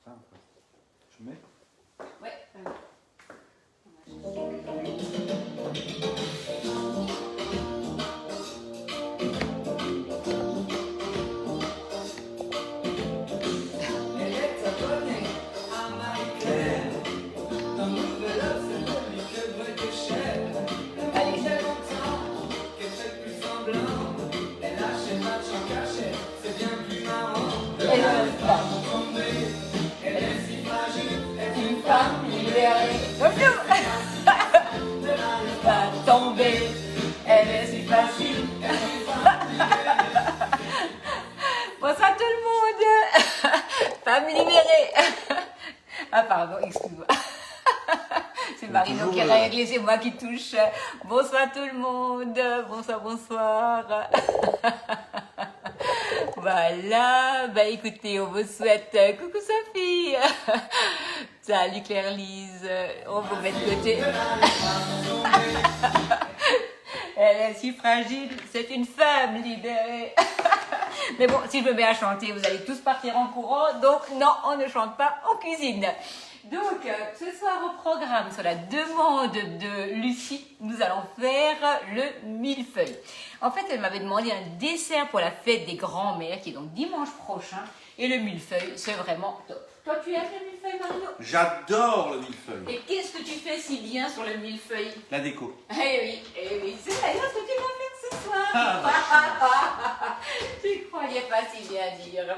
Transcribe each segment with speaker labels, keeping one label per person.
Speaker 1: Attends, je mets.
Speaker 2: Ouais. Tomber, elle est si facile. Bonsoir tout le monde. Femme libérée. Ah pardon, excuse-moi. C'est Marino qui règle, c'est moi qui touche. Bonsoir tout le monde. Bonsoir, bonsoir. Voilà, bah écoutez, on vous souhaite coucou Sophie. Salut Claire-Lise, on vous met de côté. Elle est si fragile, c'est une femme libérée. Mais bon, si je me mets à chanter, vous allez tous partir en courant, donc non, on ne chante pas en cuisine. Donc, ce soir au programme, sur la demande de Lucie, nous allons faire le millefeuille. En fait, elle m'avait demandé un dessert pour la fête des grands-mères, qui est donc dimanche prochain. Et le millefeuille, c'est vraiment top. Toi, tu aimes le millefeuille, Marino?
Speaker 1: J'adore le millefeuille.
Speaker 2: Et qu'est-ce que tu fais si bien sur le millefeuille?
Speaker 1: La déco.
Speaker 2: Eh oui, c'est d'ailleurs ce que tu vas faire ce soir. Tu croyais pas si bien dire.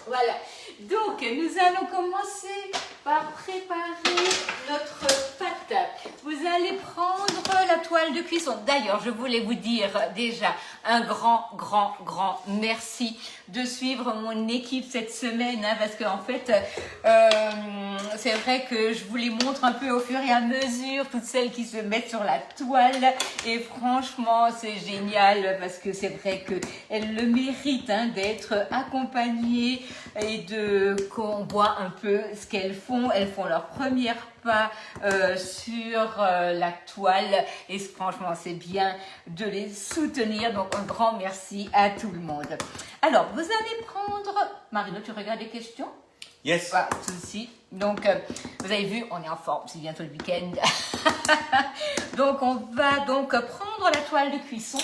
Speaker 2: Voilà, donc nous allons commencer par préparer notre pâte. Vous allez prendre la toile de cuisson. D'ailleurs, je voulais vous dire déjà un grand merci de suivre mon équipe cette semaine, hein, parce qu'en fait, c'est vrai que je vous les montre un peu au fur et à mesure, toutes celles qui se mettent sur la toile, et franchement, c'est génial, parce que c'est vrai qu'elles le méritent, hein, d'être accompagnées et qu'on voit un peu ce qu'elles font. Elles font leur première pas sur la toile, et franchement c'est bien de les soutenir, donc un grand merci à tout le monde. Alors vous allez prendre, Marino, tu regardes les questions?
Speaker 1: Yes.
Speaker 2: Pas de souci. Donc vous avez vu, on est en forme, c'est bientôt le week-end. Donc on va donc prendre la toile de cuisson.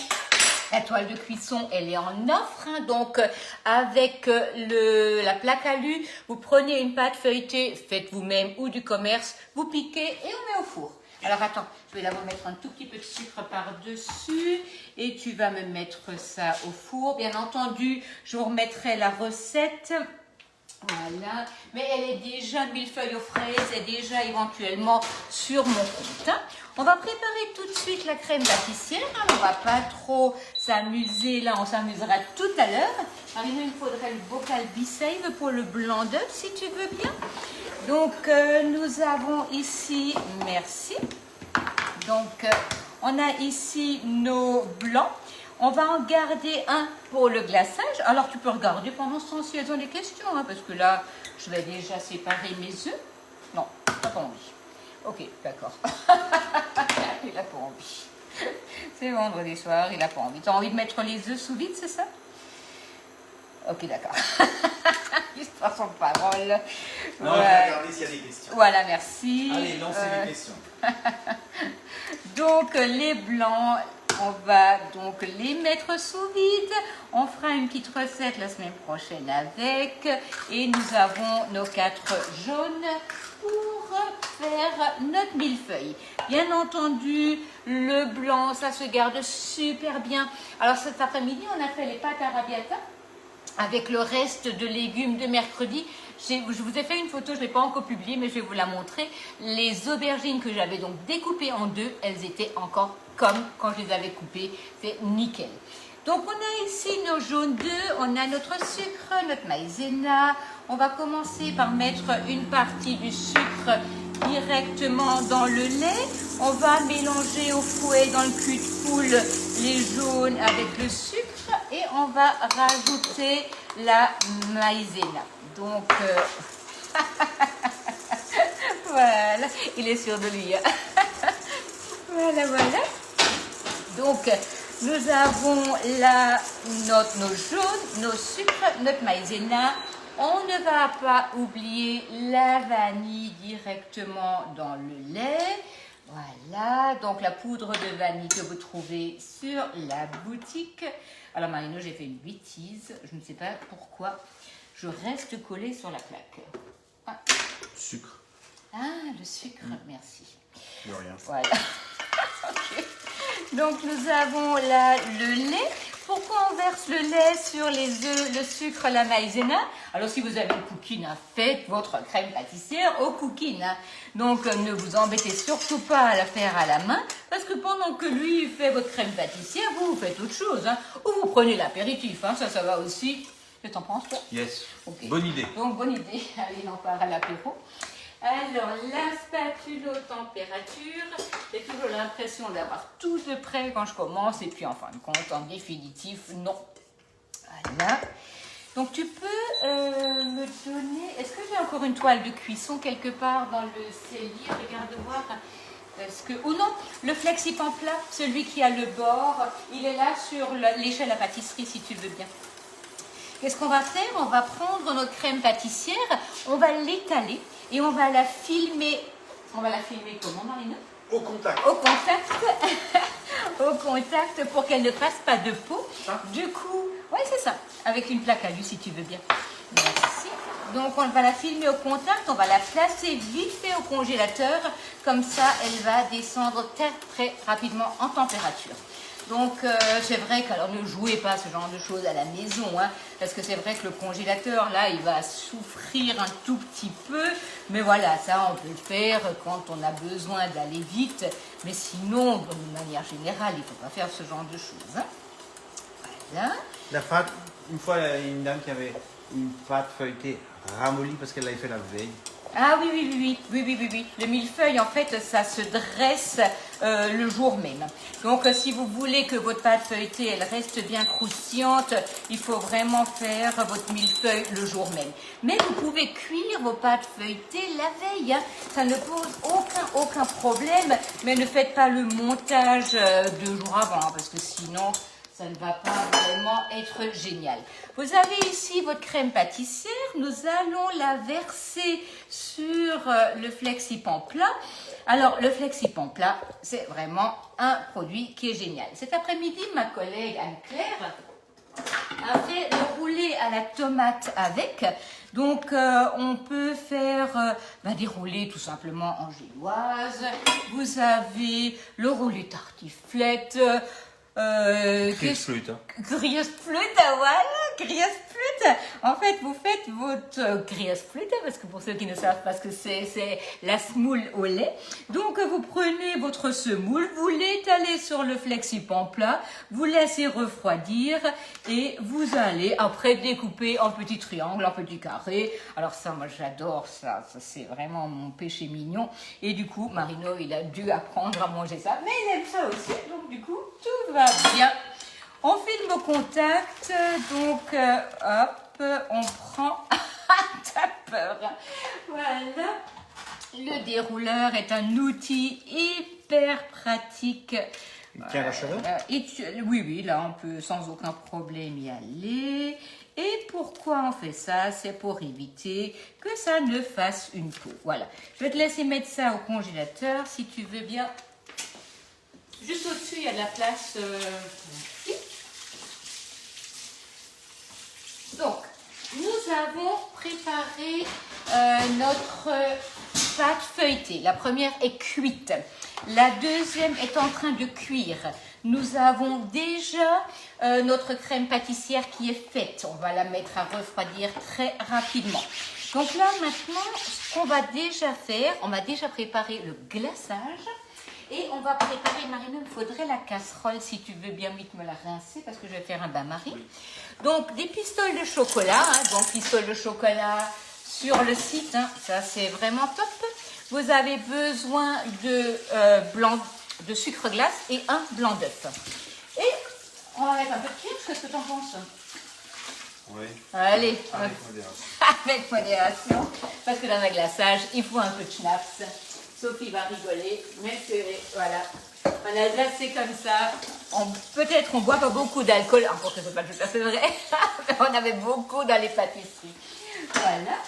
Speaker 2: La toile de cuisson, elle est en offre, hein, donc avec la plaque alu, vous prenez une pâte feuilletée, faites vous-même ou du commerce, vous piquez et on met au four. Alors attends, je vais d'abord mettre un tout petit peu de sucre par-dessus et tu vas me mettre ça au four. Bien entendu, je vous remettrai la recette. Voilà, mais elle est déjà millefeuille aux fraises, est déjà éventuellement sur mon compte. Hein. On va préparer tout de suite la crème pâtissière. Hein. On va pas trop s'amuser là, on s'amusera tout à l'heure. Marino, il me faudrait le bocal Be-Save pour le blanc d'œuf si tu veux bien. Donc nous avons ici, merci. Donc on a ici nos blancs. On va en garder un pour le glaçage. Alors, tu peux regarder pendant ce temps si elles ont des questions, hein, parce que là, je vais déjà séparer mes œufs. Non, t'as pas envie. Ok, d'accord. Il n'a pas envie. C'est vendredi soir, il n'a pas envie. Tu as envie de mettre les œufs sous vide, c'est ça? Ok, d'accord. L'histoire sont paroles.
Speaker 1: Non, je vais regarder s'il y a des questions.
Speaker 2: Voilà, merci.
Speaker 1: Allez, lancez les questions.
Speaker 2: Donc, les blancs... On va donc les mettre sous vide. On fera une petite recette la semaine prochaine avec. Et nous avons nos 4 jaunes pour faire notre millefeuille. Bien entendu, le blanc, ça se garde super bien. Alors cet après-midi, on a fait les pâtes arrabbiata avec le reste de légumes de mercredi. Je vous ai fait une photo, je ne l'ai pas encore publiée, mais je vais vous la montrer. Les aubergines que j'avais donc découpées en deux, elles étaient encore comme quand je les avais coupées. C'est nickel. Donc on a ici nos jaunes d'œufs, on a notre sucre, notre maïzena. On va commencer par mettre une partie du sucre directement dans le lait. On va mélanger au fouet dans le cul de poule les jaunes avec le sucre et on va rajouter la maïzena. Donc, voilà, il est sûr de lui. Voilà. Donc, nous avons là nos jaunes, nos sucres, notre maïzena On ne va pas oublier la vanille directement dans le lait. Voilà, donc la poudre de vanille que vous trouvez sur la boutique. Alors Marino, j'ai fait une bêtise, je ne sais pas pourquoi. Je reste collée sur la plaque. Ah,
Speaker 1: Sucre.
Speaker 2: le sucre, merci.
Speaker 1: De rien.
Speaker 2: Voilà. Ok. Donc nous avons là le lait. Pourquoi on verse le lait sur les œufs, le sucre, la maïzena? Alors si vous avez une coquine, faites votre crème pâtissière aux coquines. Donc ne vous embêtez surtout pas à la faire à la main, parce que pendant que lui fait votre crème pâtissière, vous faites autre chose. Ou vous prenez l'apéritif, ça va aussi. Que t'en penses toi?
Speaker 1: Yes.
Speaker 2: Okay.
Speaker 1: Bonne idée.
Speaker 2: Donc bonne idée, allez, on part à l'apéro. Alors, la spatule aux températures, j'ai toujours l'impression d'avoir tout de près quand je commence, et puis en fin de compte, en définitif, non. Voilà. Donc, tu peux me donner... Est-ce que j'ai encore une toile de cuisson quelque part dans le cellier? Regarde voir. Est-ce que... Ou non, le flexipan plat, celui qui a le bord, il est là sur l'échelle à pâtisserie, si tu veux bien. Qu'est-ce qu'on va faire? On va prendre notre crème pâtissière, on va l'étaler et on va la filmer. On va la filmer comment, Marina?
Speaker 1: Au contact.
Speaker 2: Au contact. Au contact pour qu'elle ne fasse pas de peau. Du coup, oui, c'est ça. Avec une plaque à lui, si tu veux bien. Merci. Donc, on va la filmer au contact. On va la placer vite fait au congélateur. Comme ça, elle va descendre très, très rapidement en température. Donc, c'est vrai qu'alors ne jouez pas ce genre de choses à la maison, parce que c'est vrai que le congélateur, là, il va souffrir un tout petit peu. Mais voilà, ça, on peut le faire quand on a besoin d'aller vite. Mais sinon, d'une manière générale, il ne faut pas faire ce genre de choses. Voilà.
Speaker 3: La pâte, une fois, il y a une dame qui avait une pâte feuilletée ramollie parce qu'elle l'avait fait la veille.
Speaker 2: Ah oui. Le millefeuille, en fait, ça se dresse le jour même. Donc, si vous voulez que votre pâte feuilletée, elle reste bien croustillante, il faut vraiment faire votre millefeuille le jour même. Mais vous pouvez cuire vos pâtes feuilletées la veille. Ça ne pose aucun problème. Mais ne faites pas le montage 2 jours avant, parce que sinon... ça ne va pas vraiment être génial. Vous avez ici votre crème pâtissière. Nous allons la verser sur le flexipan plat. Alors, le flexipan plat, c'est vraiment un produit qui est génial. Cet après-midi, ma collègue Anne-Claire a fait le roulé à la tomate avec. Donc, on peut faire des roulés tout simplement en génoise. Vous avez le roulé tartiflette.
Speaker 3: Grillsplut.
Speaker 2: Grillsplut, voilà, grillsplut. En fait, vous faites votre grillsplut, parce que pour ceux qui ne savent pas ce que c'est la semoule au lait. Donc, vous prenez votre semoule, vous l'étalez sur le flexipan plat, vous laissez refroidir et vous allez après découper en petits triangles, en petits carrés. Alors ça, moi j'adore ça, c'est vraiment mon péché mignon. Et du coup, Marino, il a dû apprendre à manger ça, mais il aime ça aussi, donc du coup, tout va bien. On filme au contact, donc hop, on prend... T'as peur, hein. Voilà. Le dérouleur est un outil hyper pratique.
Speaker 3: Il tient la chaleur?
Speaker 2: Oui, là on peut sans aucun problème y aller. Et pourquoi on fait ça? C'est pour éviter que ça ne fasse une peau. Voilà. Je vais te laisser mettre ça au congélateur si tu veux bien. Juste au-dessus, il y a de la place. Ici. Donc, nous avons préparé notre pâte feuilletée. La première est cuite. La deuxième est en train de cuire. Nous avons déjà notre crème pâtissière qui est faite. On va la mettre à refroidir très rapidement. Donc là, maintenant, ce qu'on va déjà faire, on va déjà préparer le glaçage. Et on va préparer, Marino, il faudrait la casserole, si tu veux bien vite me la rincer, parce que je vais faire un bain-marie. Donc, des pistoles de chocolat. Donc, pistoles de chocolat sur le site. Ça, c'est vraiment top. Vous avez besoin de sucre glace et un blanc d'œuf. Et on va mettre un peu de kirsch. Qu'est-ce que tu en penses?
Speaker 3: Oui.
Speaker 2: Allez,
Speaker 3: Avec modération.
Speaker 2: avec modération. Parce que dans un glaçage, il faut un peu de schnapps. Sophie va rigoler, mais c'est voilà. En Alsace, c'est comme ça. Peut-être on boit pas beaucoup d'alcool, encore que c'est pas tout à fait vrai. On avait beaucoup dans les pâtisseries. Voilà.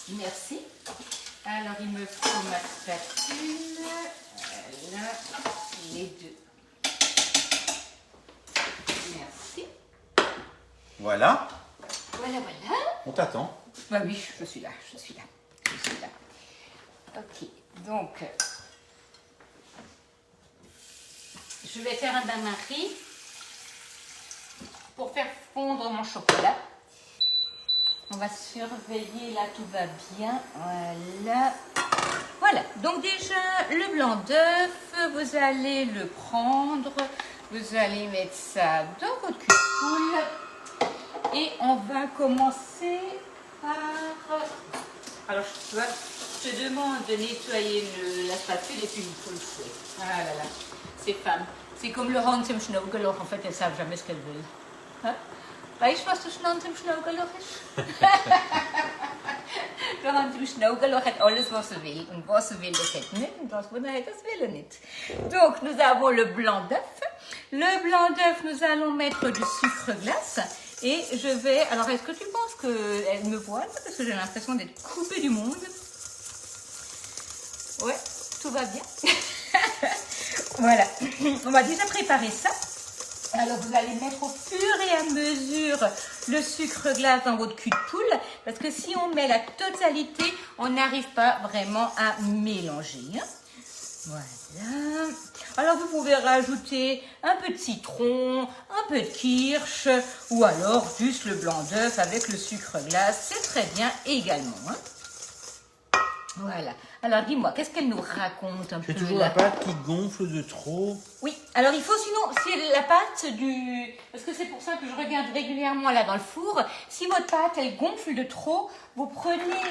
Speaker 2: Merci. Alors, il me faut ma spatule. Voilà. Les deux. Merci.
Speaker 1: Voilà.
Speaker 2: Voilà, voilà.
Speaker 1: On t'attend.
Speaker 2: Bah oui, je suis là. Ok, donc, je vais faire un bain-marie pour faire fondre mon chocolat. On va surveiller, là tout va bien. Voilà. Voilà, donc déjà le blanc d'œuf, vous allez le prendre, vous allez mettre ça dans votre cul-poule et on va commencer par... Alors je te demande de nettoyer la spatule et puis il faut le fouet. Ah là là, ces femmes, c'est comme le Hans im Schneeuwgeloch, en fait elles ne savent jamais ce qu'elles veulent. Hein? Weißt du, was der Hans im Schneeuwgeloch ist? Der Hans im Schneeuwgeloch hat alles, was er will. Und was er will, das hat er nicht. Und das, was er hat, das will er nicht. Donc, nous avons le blanc d'œuf. Le blanc d'œuf, nous allons mettre du sucre glace. Et je vais... Alors, est-ce que tu penses qu'elle me voit? Parce que j'ai l'impression d'être coupée du monde. Ouais, tout va bien. Voilà. On va déjà préparer ça. Alors, vous allez mettre au fur et à mesure le sucre glace dans votre cul de poule. Parce que si on met la totalité, on n'arrive pas vraiment à mélanger. Hein. Voilà. Alors, vous pouvez rajouter un peu de citron, un peu de kirsch, ou alors juste le blanc d'œuf avec le sucre glace. C'est très bien également. Hein. Voilà. Alors, dis-moi, qu'est-ce qu'elle nous raconte un peu?
Speaker 3: C'est toujours la pâte qui gonfle de trop.
Speaker 2: Oui, alors il faut sinon, si la pâte du... Parce que c'est pour ça que je regarde régulièrement là dans le four. Si votre pâte, elle gonfle de trop, vous prenez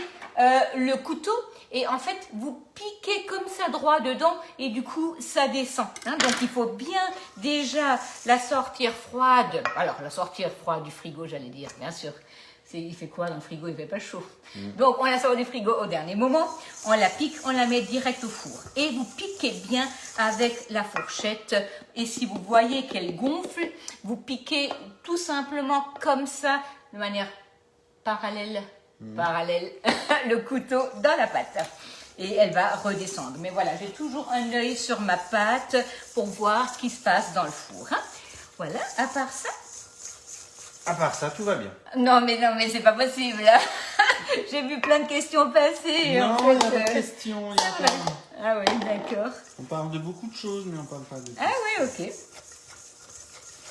Speaker 2: le couteau et en fait, vous piquez comme ça droit dedans et du coup, ça descend. Hein. Donc, il faut bien déjà la sortir froide. Alors, la sortir froide du frigo, j'allais dire, bien sûr. Il fait quoi dans le frigo? Il fait pas chaud. Donc, on la sort du frigo au dernier moment. On la pique, on la met direct au four. Et vous piquez bien avec la fourchette. Et si vous voyez qu'elle gonfle, vous piquez tout simplement comme ça, de manière parallèle, le couteau dans la pâte. Et elle va redescendre. Mais voilà, j'ai toujours un œil sur ma pâte pour voir ce qui se passe dans le four. Hein. Voilà, à part ça.
Speaker 3: À part ça, tout va bien.
Speaker 2: Non, mais c'est pas possible. J'ai vu plein de questions passer.
Speaker 3: Non,
Speaker 2: en fait,
Speaker 3: il n'y a pas de questions.
Speaker 2: Ah oui, d'accord.
Speaker 3: On parle de beaucoup de choses, mais on parle pas de...
Speaker 2: Ah oui, ok.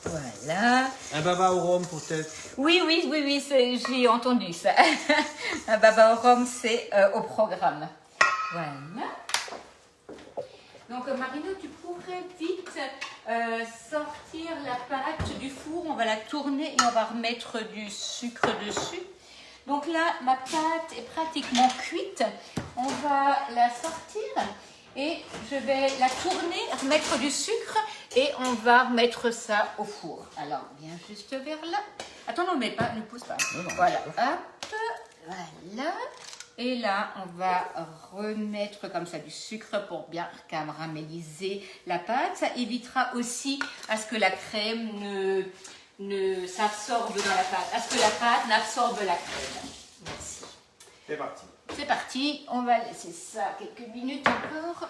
Speaker 2: Voilà.
Speaker 3: Un baba au rhum, peut-être.
Speaker 2: Oui, j'ai entendu ça. Un baba au rhum, c'est au programme. Voilà. Donc, Marino, tu pourrais vite sortir la pâte du four. On va la tourner et on va remettre du sucre dessus. Donc là, ma pâte est pratiquement cuite. On va la sortir et je vais la tourner, remettre du sucre et on va remettre ça au four. Alors, viens juste vers là. Attends, non, mais pas, ne pousse pas.
Speaker 1: Non,
Speaker 2: Voilà, hop, voilà. Et là, on va remettre comme ça du sucre pour bien caraméliser la pâte. Ça évitera aussi à ce que la crème ne s'absorbe dans la pâte, à ce que la pâte n'absorbe la crème. Merci.
Speaker 3: C'est parti.
Speaker 2: C'est parti, on va laisser ça quelques minutes encore.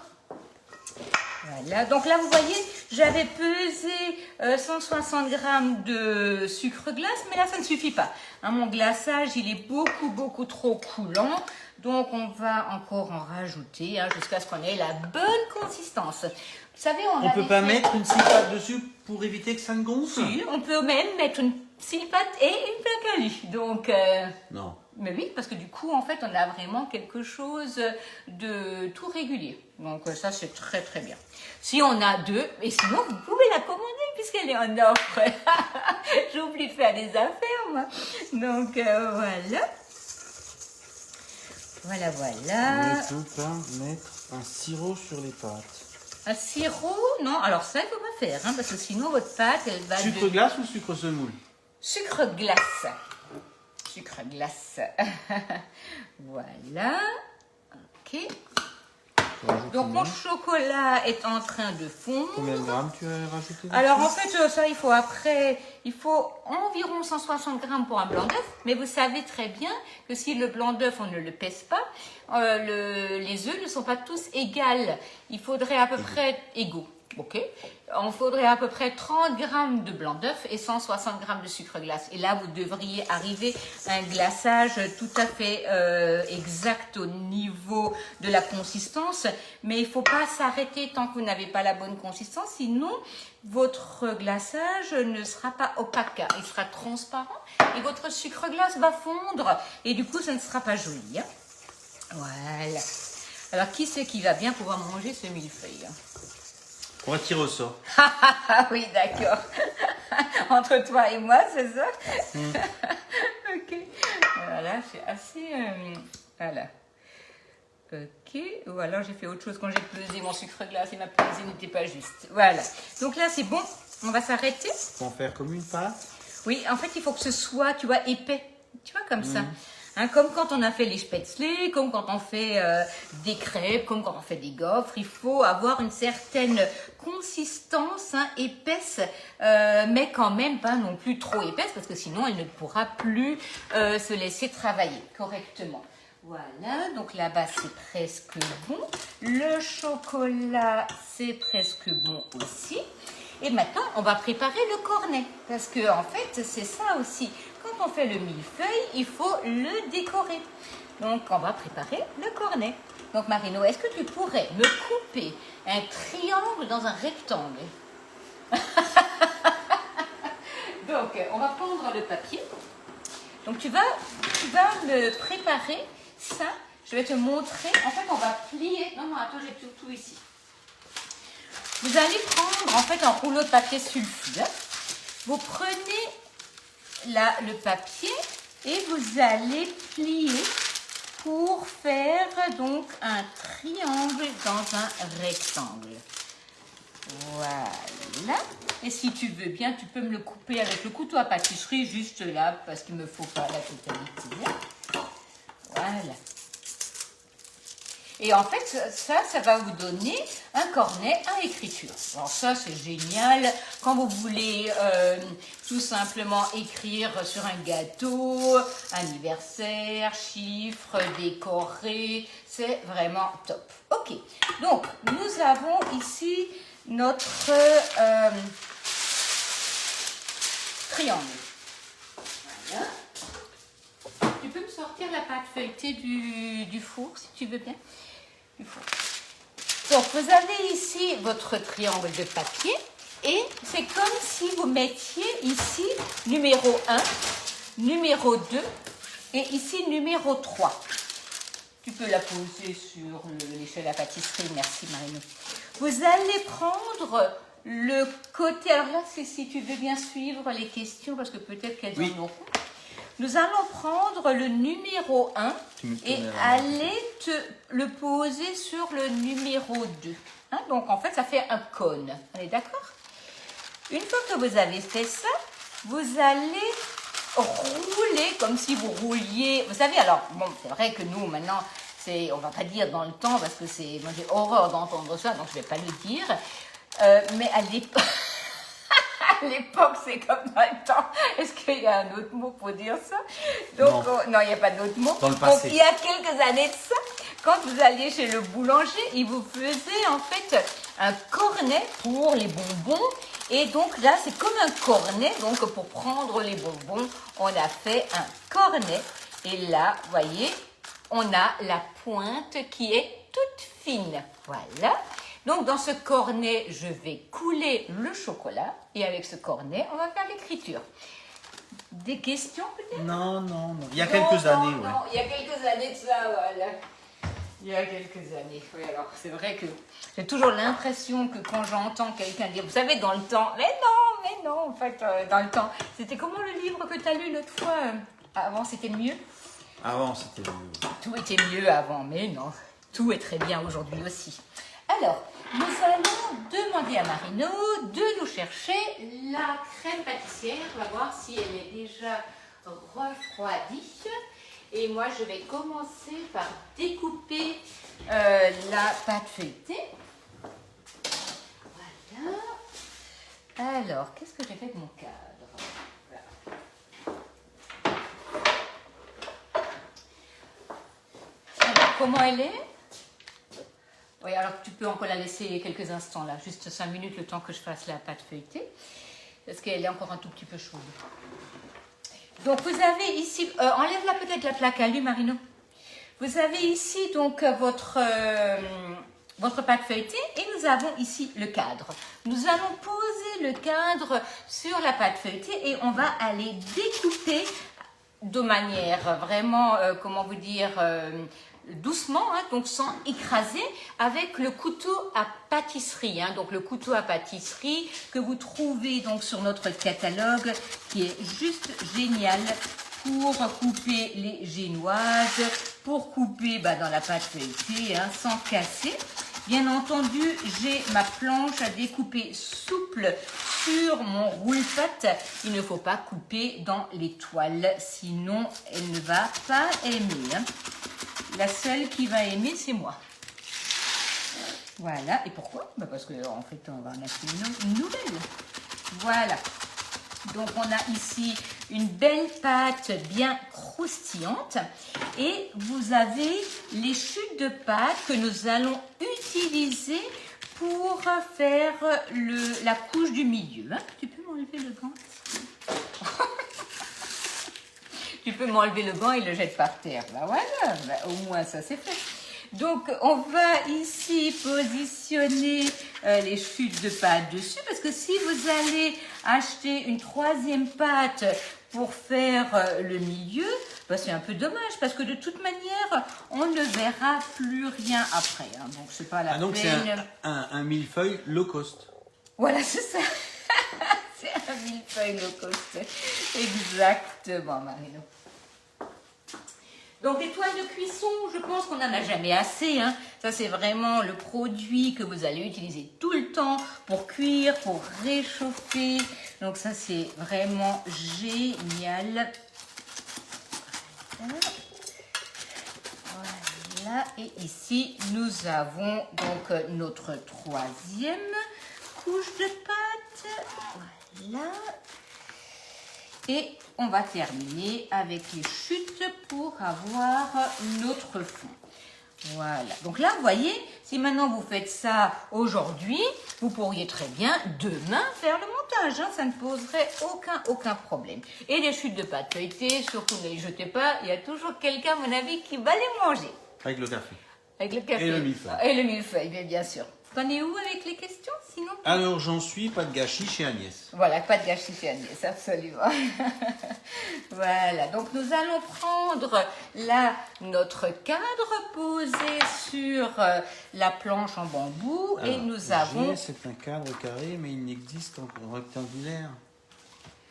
Speaker 2: Voilà, donc là vous voyez, j'avais pesé 160 grammes de sucre glace, mais là ça ne suffit pas. Hein, mon glaçage, il est beaucoup trop coulant, donc on va encore en rajouter hein, jusqu'à ce qu'on ait la bonne consistance. Vous savez,
Speaker 3: On peut pas mettre une pâte dessus pour éviter que ça ne gonfle?
Speaker 2: Si, on peut même mettre une pâte et une plaque à lui. Donc,
Speaker 3: non.
Speaker 2: Mais oui, parce que du coup, en fait, on a vraiment quelque chose de tout régulier. Donc ça, c'est très bien. Si on a deux, et sinon, vous pouvez la commander puisqu'elle est en offre. J'oublie de faire des affaires, moi. Donc voilà. Voilà.
Speaker 3: On ne peut pas mettre un sirop sur les pâtes.
Speaker 2: Un sirop? Non, alors ça, il ne faut pas faire, hein, parce que sinon, votre pâte, elle va...
Speaker 3: Sucre glace ou sucre semoule?
Speaker 2: Sucre glace. Sucre glace. Voilà. Ok. Donc mon chocolat est en train de fondre.
Speaker 3: Combien de grammes tu as rajouté?
Speaker 2: Alors en fait, ça il faut environ 160 grammes pour un blanc d'œuf. Mais vous savez très bien que si le blanc d'œuf, on ne le pèse pas, les œufs ne sont pas tous égales. Il faudrait à peu près égaux. Ok, on faudrait à peu près 30 grammes de blanc d'œuf et 160 grammes de sucre glace. Et là, vous devriez arriver à un glaçage tout à fait exact au niveau de la consistance. Mais il ne faut pas s'arrêter tant que vous n'avez pas la bonne consistance. Sinon, votre glaçage ne sera pas opaque. Il sera transparent et votre sucre glace va fondre. Et du coup, ça ne sera pas joli. Hein. Voilà. Alors, qui c'est qui va bien pouvoir manger ce millefeuille?
Speaker 3: On va tirer au sort.
Speaker 2: Ah oui, d'accord. Entre toi et moi, c'est ça? Ok. Voilà, c'est assez... voilà. Ok. Ou alors j'ai fait autre chose quand j'ai pesé mon sucre glace et ma pesée n'était pas juste. Voilà. Donc là, c'est bon. On va s'arrêter.
Speaker 3: Faut en faire comme une pâte.
Speaker 2: Oui, en fait, il faut que ce soit, tu vois, épais. Tu vois, comme ça. Hein, comme quand on a fait les spätzle, comme quand on fait des crêpes, comme quand on fait des gaufres, il faut avoir une certaine consistance épaisse, mais quand même pas non plus trop épaisse, parce que sinon elle ne pourra plus se laisser travailler correctement. Voilà, donc là-bas c'est presque bon. Le chocolat, c'est presque bon aussi. Et maintenant, on va préparer le cornet, parce que en fait, c'est ça aussi. Quand on fait le millefeuille, il faut le décorer. Donc, on va préparer le cornet. Donc, Marino, est-ce que tu pourrais me couper un triangle dans un rectangle? Donc, on va prendre le papier. Donc, tu vas me préparer ça. Je vais te montrer. En fait, on va plier. Non, attends, j'ai tout ici. Vous allez prendre, en fait, un rouleau de papier sulfure. Vous prenez là le papier et vous allez plier pour faire donc un triangle dans un rectangle. Voilà. Et si tu veux bien, tu peux me le couper avec le couteau à pâtisserie juste là parce qu'il ne me faut pas la totalité. Voilà. Et en fait, ça va vous donner un cornet à écriture. Alors ça, c'est génial. Quand vous voulez tout simplement écrire sur un gâteau, anniversaire, chiffres, décorer, c'est vraiment top. Ok, donc nous avons ici notre triangle. Voilà. Tu peux me sortir la pâte feuilletée du four, si tu veux bien. Donc, vous avez ici votre triangle de papier et c'est comme si vous mettiez ici numéro 1, numéro 2 et ici numéro 3. Tu peux la poser sur l'échelle à pâtisserie, merci Marino. Vous allez prendre le côté, alors là c'est si tu veux bien suivre les questions parce que peut-être qu'elles en auront. Nous allons prendre le numéro 1 et aller le poser sur le numéro 2. Hein, donc, en fait, ça fait un cône. On est d'accord? Une fois que vous avez fait ça, vous allez rouler comme si vous rouliez. Vous savez, alors, bon, c'est vrai que nous, maintenant, on va pas dire dans le temps parce que moi j'ai horreur d'entendre ça, donc je vais pas le dire. Mais à l'époque... À l'époque, c'est comme dans le temps. Est-ce qu'il y a un autre mot pour dire ça? Donc, non, il n'y a pas d'autre mot.
Speaker 3: Dans le passé.
Speaker 2: Donc, il y a quelques années de ça, quand vous alliez chez le boulanger, il vous faisait en fait un cornet pour les bonbons. Et donc là, c'est comme un cornet. Donc, pour prendre les bonbons, on a fait un cornet. Et là, vous voyez, on a la pointe qui est toute fine. Voilà. Donc, dans ce cornet, je vais couler le chocolat. Et avec ce cornet, on va faire l'écriture. Des questions peut-être?
Speaker 3: Non. Il y a quelques années, ouais.
Speaker 2: Non, il y a quelques années de ça, voilà. Il y a quelques années. Oui, alors c'est vrai que j'ai toujours l'impression que quand j'entends quelqu'un dire, vous savez, dans le temps, mais non, en fait, dans le temps. C'était comment le livre que tu as lu l'autre fois? Avant, c'était mieux?
Speaker 3: Avant, c'était mieux.
Speaker 2: Tout était mieux avant, mais non. Tout est très bien aujourd'hui aussi. Alors, nous allons demander à Marino de nous chercher la crème pâtissière. On va voir si elle est déjà refroidie. Et moi, je vais commencer par découper la pâte feuilletée. Voilà. Alors, qu'est-ce que j'ai fait de mon cadre? Voilà. Alors, comment elle est? Oui, alors tu peux encore la laisser quelques instants là, juste 5 minutes le temps que je fasse la pâte feuilletée, parce qu'elle est encore un tout petit peu chaude. Donc vous avez ici, enlève-la peut-être la plaque à lui, Marino. Vous avez ici donc votre pâte feuilletée et nous avons ici le cadre. Nous allons poser le cadre sur la pâte feuilletée et on va aller découper de manière vraiment, comment vous dire, doucement, hein, donc sans écraser, avec le couteau à pâtisserie, hein, donc le couteau à pâtisserie que vous trouvez donc sur notre catalogue, qui est juste génial pour couper les génoises, pour couper dans la pâte feuilletée, hein, sans casser. Bien entendu, j'ai ma planche à découper souple sur mon roule-pâte. Il ne faut pas couper dans les toiles, sinon elle ne va pas aimer, hein. La seule qui va aimer, c'est moi. Voilà. Et pourquoi? Parce qu'en fait, on va en acheter une nouvelle. Voilà. Donc, on a ici une belle pâte bien croustillante. Et vous avez les chutes de pâte que nous allons utiliser pour faire la couche du milieu. Hein? Tu peux m'enlever le gant? Tu peux m'enlever le gant et le jeter par terre. Voilà, au moins ça c'est fait. Donc on va ici positionner les chutes de pâte dessus, parce que si vous allez acheter une troisième pâte pour faire le milieu, c'est un peu dommage, parce que de toute manière on ne verra plus rien après, hein. Donc c'est pas la peine.
Speaker 3: Donc c'est un millefeuille low cost.
Speaker 2: Voilà, c'est ça. C'est un millefeuille low cost. Exactement, Marino. Donc les toiles de cuisson, je pense qu'on n'en a jamais assez, hein. Ça c'est vraiment le produit que vous allez utiliser tout le temps pour cuire, pour réchauffer. Donc ça c'est vraiment génial. Voilà. Et ici nous avons donc notre troisième couche de pâte. Voilà. Et on va terminer avec les chutes pour avoir notre fond. Voilà. Donc là, vous voyez, si maintenant vous faites ça aujourd'hui, vous pourriez très bien demain faire le montage, hein. Ça ne poserait aucun problème. Et les chutes de pâte feuilletée, surtout ne les jetez pas. Il y a toujours quelqu'un, à mon avis, qui va les manger.
Speaker 3: Avec le café.
Speaker 2: Avec le café.
Speaker 3: Et le millefeuille.
Speaker 2: Et le millefeuille, bien sûr. T'en es où avec les questions, sinon?
Speaker 3: Alors j'en suis, pas de gâchis chez Agnès.
Speaker 2: Voilà, pas de gâchis chez Agnès, absolument. Voilà, donc nous allons prendre là notre cadre posé sur la planche en bambou.
Speaker 3: Alors,
Speaker 2: et nous avons...
Speaker 3: C'est un cadre carré, mais il n'existe en rectangulaire.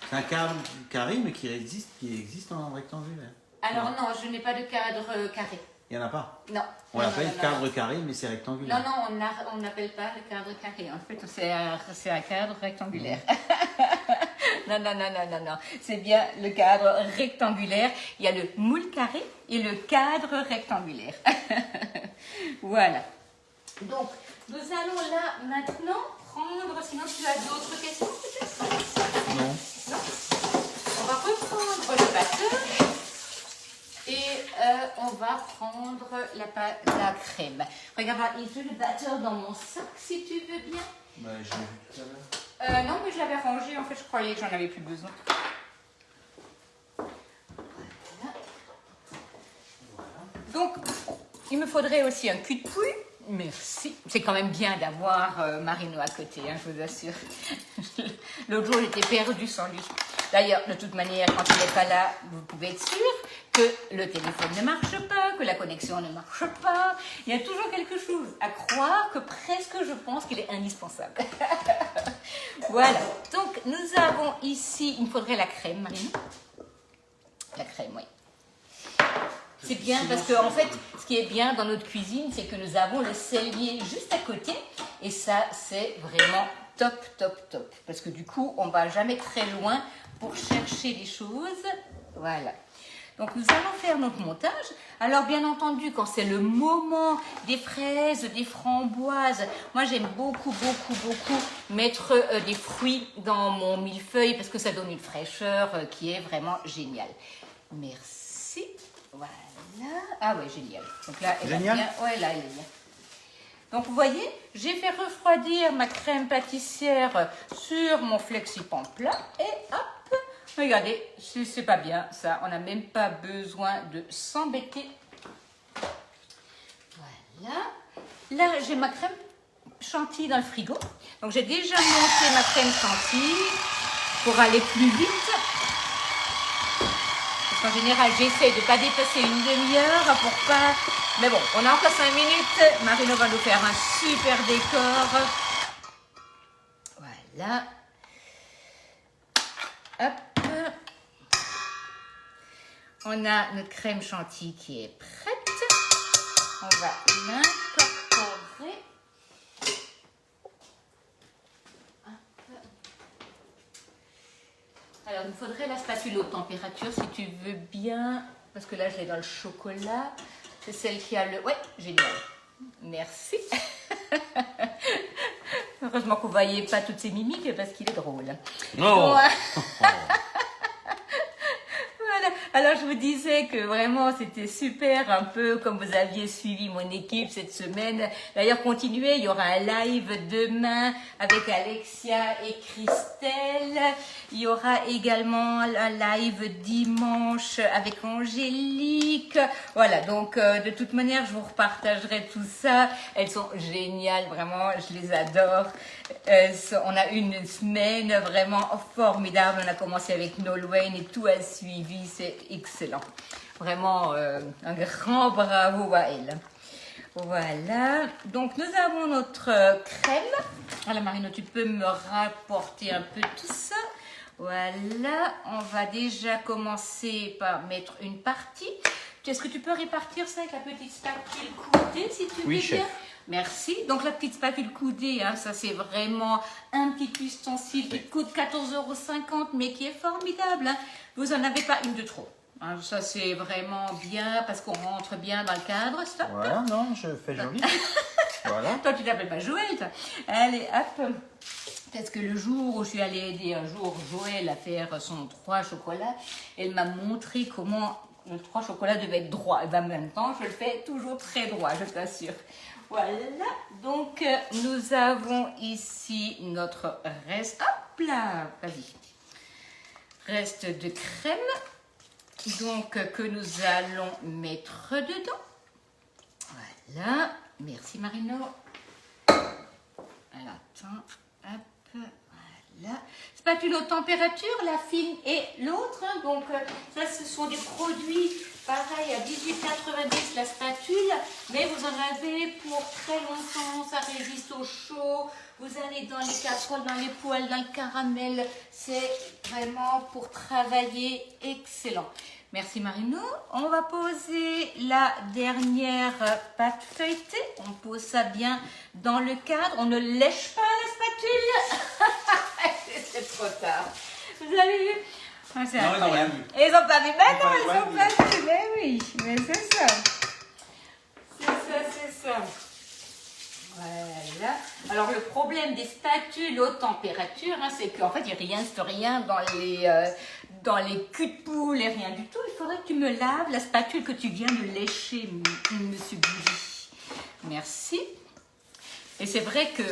Speaker 3: C'est un cadre carré, mais qui existe en rectangulaire.
Speaker 2: Alors non, je n'ai pas de cadre carré.
Speaker 3: Il n'y en a pas.
Speaker 2: Non.
Speaker 3: On l'appelle cadre carré, mais c'est rectangulaire.
Speaker 2: Non, on n'appelle pas le cadre carré. En fait, c'est un cadre rectangulaire. Non. C'est bien le cadre rectangulaire. Il y a le moule carré et le cadre rectangulaire. Voilà. Donc, nous allons là maintenant prendre... Sinon, tu as d'autres questions peut-être?
Speaker 3: Non.
Speaker 2: On va reprendre le batteur. Et on va prendre la crème. Regarde, j'ai le batteur dans mon sac, si tu veux bien.
Speaker 3: Je l'ai vu tout à l'heure.
Speaker 2: Non, mais je l'avais rangé. En fait, je croyais que j'en avais plus besoin. Voilà. Donc, il me faudrait aussi un cul de pouille. Merci. C'est quand même bien d'avoir Marino à côté, hein, je vous assure. L'autre jour, j'étais perdue sans lui. D'ailleurs, de toute manière, quand il n'est pas là, vous pouvez être sûr que le téléphone ne marche pas, que la connexion ne marche pas. Il y a toujours quelque chose à croire que presque je pense qu'il est indispensable. Voilà. Donc, nous avons ici, il me faudrait la crème, Marino. La crème, oui. C'est bien parce que, en fait, ce qui est bien dans notre cuisine, c'est que nous avons le cellier juste à côté. Et ça, c'est vraiment top. Parce que du coup, on ne va jamais très loin pour chercher les choses. Voilà. Donc nous allons faire notre montage. Alors bien entendu, quand c'est le moment des fraises, des framboises, moi j'aime beaucoup mettre des fruits dans mon millefeuille parce que ça donne une fraîcheur qui est vraiment géniale. Merci. Voilà. Ah ouais, génial. Donc là, elle
Speaker 1: Génial.
Speaker 2: est bien. Ouais, là, elle est bien. Donc vous voyez, j'ai fait refroidir ma crème pâtissière sur mon flexipan plat et hop, regardez, c'est pas bien ça, on n'a même pas besoin de s'embêter. Voilà. Là, j'ai ma crème chantilly dans le frigo. Donc j'ai déjà monté ma crème chantilly pour aller plus vite. Parce qu'en général, j'essaie de ne pas dépasser une demi-heure pour pas... Mais bon, on a encore 5 minutes. Marino va nous faire un super décor. Voilà. Hop. On a notre crème chantilly qui est prête. On va l'incorporer. Alors, il me faudrait la spatule haute température si tu veux bien. Parce que là, je l'ai dans le chocolat. C'est celle qui a le... Ouais, génial. Merci. Heureusement que vous ne voyez pas toutes ces mimiques parce qu'il est drôle.
Speaker 3: Non.
Speaker 2: Voilà. Alors, je vous disais que vraiment, c'était super, un peu comme vous aviez suivi mon équipe cette semaine. D'ailleurs, continuez, il y aura un live demain avec Alexia et Christelle. Il y aura également un live dimanche avec Angélique. Voilà, donc de toute manière, je vous repartagerai tout ça. Elles sont géniales, vraiment, je les adore. On a une semaine vraiment formidable. On a commencé avec Nolwenn et tout a suivi, c'est excellent. Vraiment, un grand bravo à elle. Voilà, donc nous avons notre crème. Alors Marino, tu peux me rapporter un peu tout ça. Voilà, on va déjà commencer par mettre une partie. Est-ce que tu peux répartir ça avec la petite spatule coudée, si tu veux bien?
Speaker 1: chef.
Speaker 2: Merci. Donc la petite spatule coudée, hein, ça c'est vraiment un petit ustensile qui coûte 14,50 € mais qui est formidable. Hein. Vous n'en avez pas une de trop. Hein, ça c'est vraiment bien parce qu'on rentre bien dans le cadre. Stop.
Speaker 1: Voilà, non, je fais joli. Voilà.
Speaker 2: Toi tu t'appelles pas Joël, toi. Allez, hop. Parce que le jour où je suis allée aider un jour Joël à faire son 3 chocolats, elle m'a montré comment le 3 chocolats devait être droit. Et bien en même temps, je le fais toujours très droit, je t'assure. Voilà, donc nous avons ici notre reste. Hop là, vas-y. Reste de crème, donc que nous allons mettre dedans. Voilà, merci Marino. Alors, attends, hop, voilà. Spatule haute température, la fine et l'autre. Hein, donc, ça, ce sont des produits pareil à 18,90 la spatule, mais vous en avez pour très longtemps. Ça résiste au chaud. Vous allez dans les casseroles, dans les poêles, dans le caramel. C'est vraiment pour travailler excellent. Merci Marino. On va poser la dernière pâte feuilletée. On pose ça bien dans le cadre. On ne lèche pas la spatule. C'est trop tard. Vous avez vu? C'est incroyable. Ils ont pas vu. Mais non, ils ont pas vu. Mais oui, mais c'est ça. C'est ça. Voilà. Alors le problème des spatules haute température, hein, c'est qu'en fait il reste rien dans les culs de poule et rien du tout. Il faudrait que tu me laves la spatule que tu viens de lécher, Monsieur Billy. Merci. Et c'est vrai que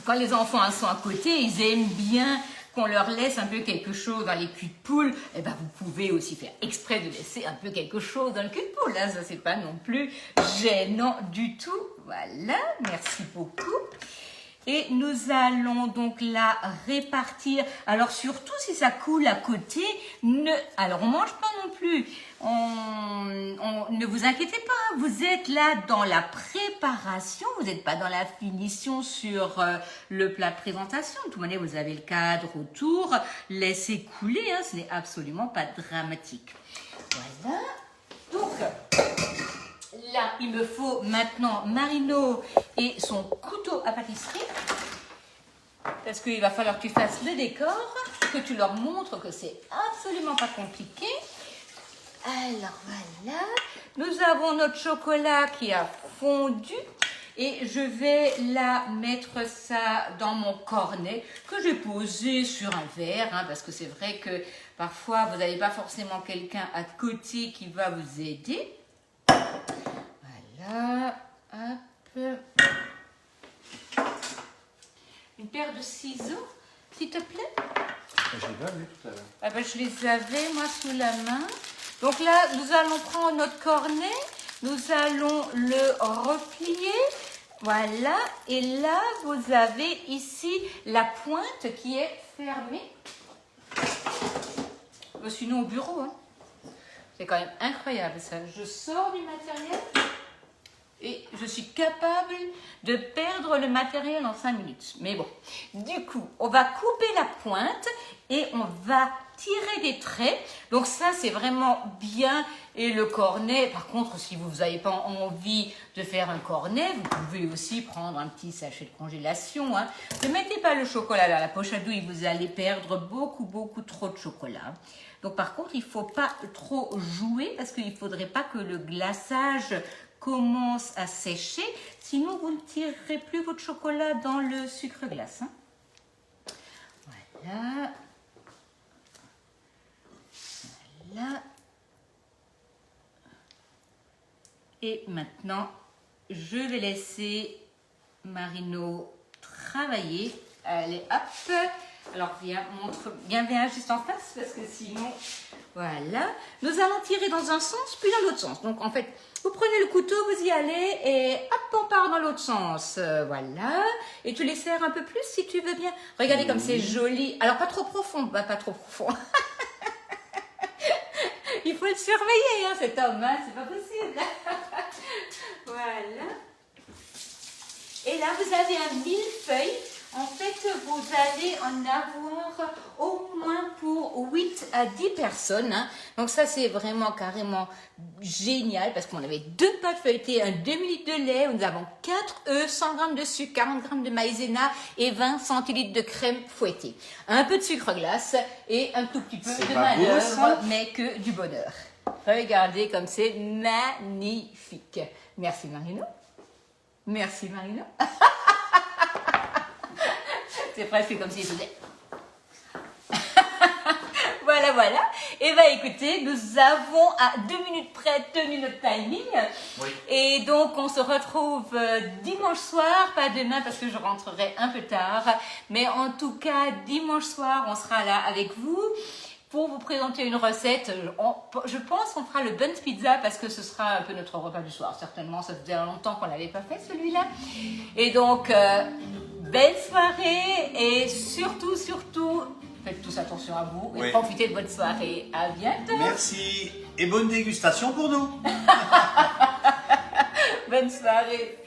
Speaker 2: quand les enfants sont à côté, ils aiment bien qu'on leur laisse un peu quelque chose dans les culs de poule. Et ben vous pouvez aussi faire exprès de laisser un peu quelque chose dans le cul de poule. Là, ça c'est pas non plus gênant du tout. Voilà, merci beaucoup. Et nous allons donc la répartir. Alors surtout si ça coule à côté, alors on mange pas non plus. Ne vous inquiétez pas, vous êtes là dans la préparation, vous n'êtes pas dans la finition sur le plat de présentation. De toute manière, vous avez le cadre autour, laissez couler, hein, ce n'est absolument pas dramatique. Voilà, donc là, il me faut maintenant Marino et son couteau à pâtisserie. Parce qu'il va falloir que tu fasses le décor, que tu leur montres que c'est absolument pas compliqué. Alors voilà, nous avons notre chocolat qui a fondu et je vais la mettre ça dans mon cornet que j'ai posé sur un verre, hein, parce que c'est vrai que parfois vous n'avez pas forcément quelqu'un à côté qui va vous aider. Voilà, hop. Une paire de ciseaux, s'il te plaît.
Speaker 3: J'ai pas vu tout à l'heure.
Speaker 2: Ah ben, je les avais, moi, sous la main. Donc là, nous allons prendre notre cornet, nous allons le replier. Voilà. Et là, vous avez ici la pointe qui est fermée. Sinon, au bureau. Hein. C'est quand même incroyable, ça. Je sors du matériel et je suis capable de perdre le matériel en 5 minutes. Mais bon, du coup, on va couper la pointe et on va tirer des traits. Donc ça, c'est vraiment bien. Et le cornet, par contre, si vous n'avez pas envie de faire un cornet, vous pouvez aussi prendre un petit sachet de congélation. Hein. Ne mettez pas le chocolat dans la poche à douille, vous allez perdre beaucoup trop de chocolat. Donc par contre, il ne faut pas trop jouer parce qu'il ne faudrait pas que le glaçage commence à sécher, sinon vous ne tirerez plus votre chocolat dans le sucre glace. Hein. Voilà. Voilà. Et maintenant, je vais laisser Marino travailler. Allez, hop. Alors, viens juste en face parce que sinon, voilà. Nous allons tirer dans un sens, puis dans l'autre sens. Donc, en fait, vous prenez le couteau, vous y allez et hop, on part dans l'autre sens. Voilà. Et tu les serres un peu plus si tu veux bien. Regardez comme c'est joli. Alors, pas trop profond. Bah, pas trop profond. Il faut le surveiller, hein, cet homme. Hein, c'est pas possible. Voilà. Et là, vous avez un millefeuille. En fait, vous allez en avoir au moins pour 8 à 10 personnes. Hein. Donc ça, c'est vraiment carrément génial parce qu'on avait 2 pâtes feuilletées, un demi-litre de lait, nous avons 4 œufs, 100 g de sucre, 40 g de maïzena et 20 centilitres de crème fouettée. Un peu de sucre glace et un tout petit peu de manœuvre, mais que du bonheur. Regardez comme c'est magnifique. Merci Marino. Merci Marino. C'est presque comme s'il faisait. Voilà. Et bien écoutez, nous avons à 2 minutes près tenu notre timing. Oui. Et donc on se retrouve dimanche soir, pas demain parce que je rentrerai un peu tard. Mais en tout cas, dimanche soir, on sera là avec vous pour vous présenter une recette. Je pense qu'on fera le Buns Pizza parce que ce sera un peu notre repas du soir. Certainement, ça faisait longtemps qu'on ne l'avait pas fait celui-là. Et donc... belle soirée et surtout, faites tous attention à vous et profitez de votre soirée. À bientôt.
Speaker 3: Merci et bonne dégustation pour nous.
Speaker 2: Bonne soirée.